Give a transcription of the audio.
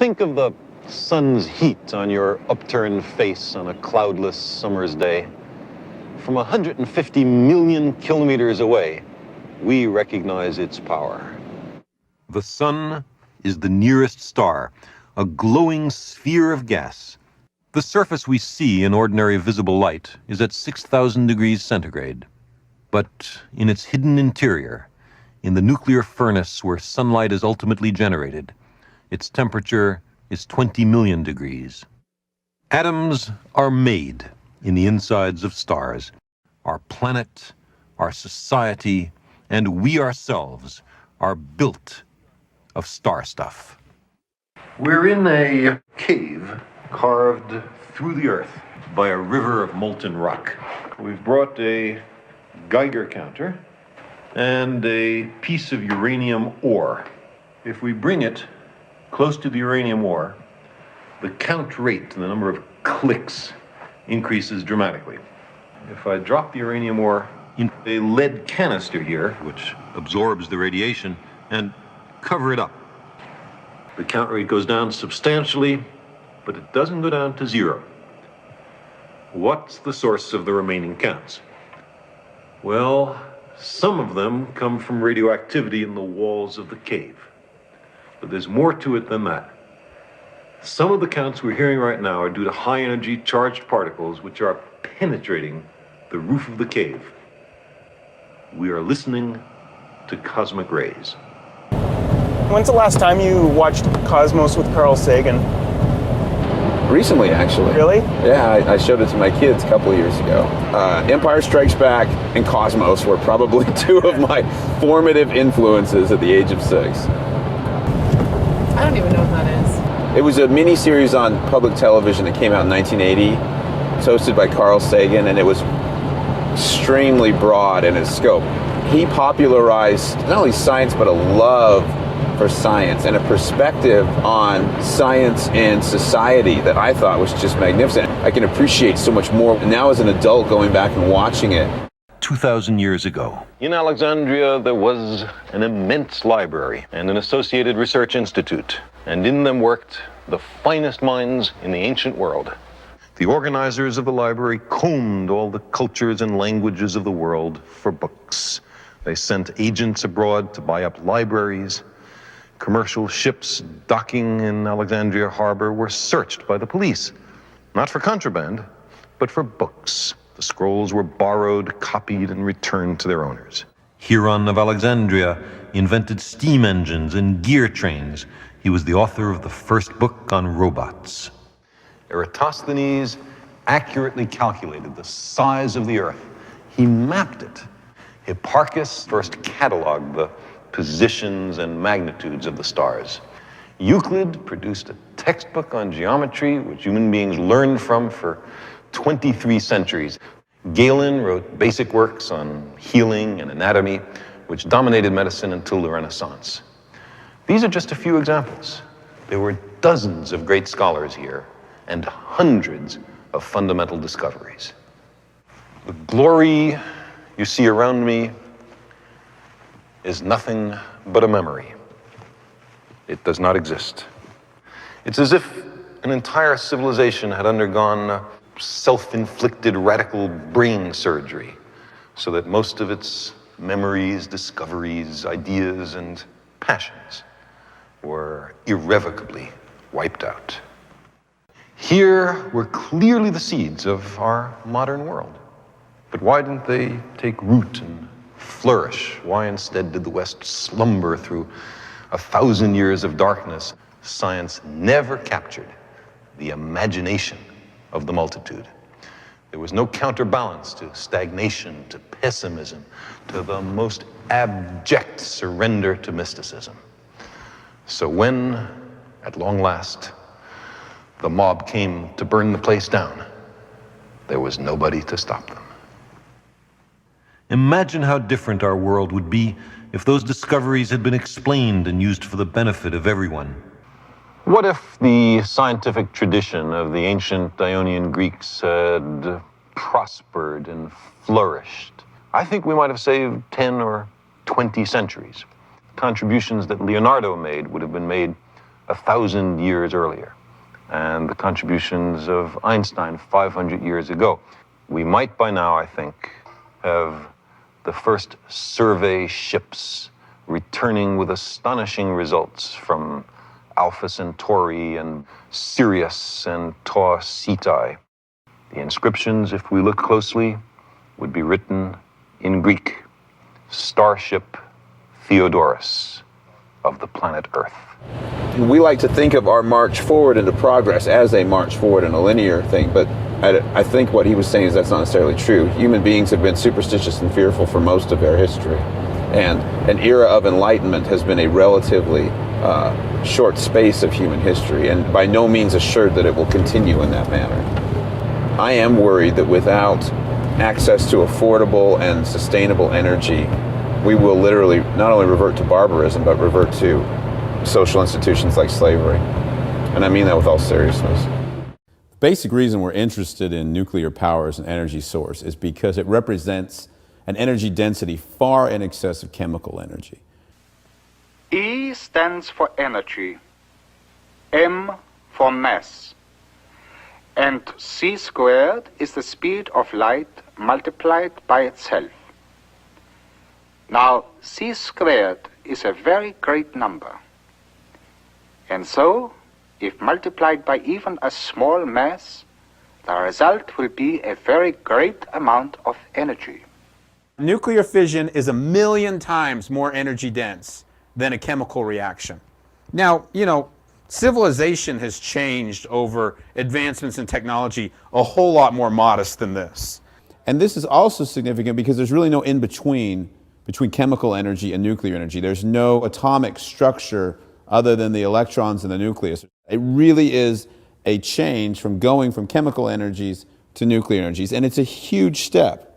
Think of the sun's heat on your upturned face on a cloudless summer's day. From 150 million kilometers away, we recognize its power. The sun is the nearest star, a glowing sphere of gas. The surface we see in ordinary visible light is at 6,000 degrees centigrade. But in its hidden interior, in the nuclear furnace where sunlight is ultimately generated, its temperature is 20 million degrees. Atoms are made in the insides of stars. Our planet, our society, and we ourselves are built of star stuff. We're in a cave carved through the earth by a river of molten rock. We've brought a Geiger counter and a piece of uranium ore. If we bring it close to the uranium ore, the count rate, the number of clicks, increases dramatically. If I drop the uranium ore in a lead canister here, which absorbs the radiation, and cover it up, the count rate goes down substantially, but it doesn't go down to zero. What's the source of the remaining counts? Well, some of them come from radioactivity in the walls of the cave. But there's more to it than that. Some of the counts we're hearing right now are due to high-energy charged particles which are penetrating the roof of the cave. We are listening to cosmic rays. When's the last time you watched Cosmos with Carl Sagan? Recently, actually. Really? Yeah, I showed it to my kids a couple of years ago. Empire Strikes Back and Cosmos were probably two of my formative influences at the age of 6. I don't even know what that is. It was a mini-series on public television that came out in 1980. It's hosted by Carl Sagan, and it was extremely broad in its scope. He popularized not only science, but a love for science and a perspective on science and society that I thought was just magnificent. I can appreciate so much more now as an adult going back and watching it. 2,000 years ago, in Alexandria, there was an immense library and an associated research institute, and in them worked the finest minds in the ancient world. The organizers of the library combed all the cultures and languages of the world for books. They sent agents abroad to buy up libraries. Commercial ships docking in Alexandria Harbor were searched by the police, not for contraband, but for books. The scrolls were borrowed, copied, and returned to their owners. Huron of Alexandria invented steam engines and gear trains. He was the author of the first book on robots. Eratosthenes accurately calculated the size of the Earth. He mapped it. Hipparchus first cataloged the positions and magnitudes of the stars. Euclid produced a textbook on geometry, which human beings learned from for 23 centuries. Galen wrote basic works on healing and anatomy, which dominated medicine until the Renaissance. These are just a few examples. There were dozens of great scholars here and hundreds of fundamental discoveries. The glory you see around me is nothing but a memory. It does not exist. It's as if an entire civilization had undergone self-inflicted radical brain surgery so that most of its memories, discoveries, ideas, and passions were irrevocably wiped out. Here were clearly the seeds of our modern world. But why didn't they take root and flourish? Why instead did the West slumber through 1,000 years of darkness? Science never captured the imagination of the multitude. There was no counterbalance to stagnation, to pessimism, to the most abject surrender to mysticism. So when, at long last, the mob came to burn the place down, there was nobody to stop them. Imagine how different our world would be if those discoveries had been explained and used for the benefit of everyone. What if the scientific tradition of the ancient Ionian Greeks had prospered and flourished? I think we might have saved 10 or 20 centuries. Contributions that Leonardo made would have been made 1,000 years earlier, and the contributions of Einstein 500 years ago. We might by now, I think, have the first survey ships returning with astonishing results from Alpha Centauri and Sirius and Tau Ceti. The inscriptions, if we look closely, would be written in Greek: Starship Theodorus of the planet Earth. We like to think of our march forward into progress as a march forward in a linear thing, but I think what he was saying is that's not necessarily true. Human beings have been superstitious and fearful for most of their history, and an era of enlightenment has been a relatively short space of human history, and by no means assured that it will continue in that manner. I am worried that without access to affordable and sustainable energy, we will literally not only revert to barbarism, but revert to social institutions like slavery. And I mean that with all seriousness. The basic reason we're interested in nuclear power as an energy source is because it represents an energy density far in excess of chemical energy. E stands for energy, M for mass, and c squared is the speed of light multiplied by itself. Now, c squared is a very great number. And so, if multiplied by even a small mass, the result will be a very great amount of energy. Nuclear fission is 1,000,000 times more energy dense than a chemical reaction. Now, civilization has changed over advancements in technology a whole lot more modest than this. And this is also significant because there's really no in-between between chemical energy and nuclear energy. There's no atomic structure other than the electrons in the nucleus. It really is a change from going from chemical energies to nuclear energies, and it's a huge step.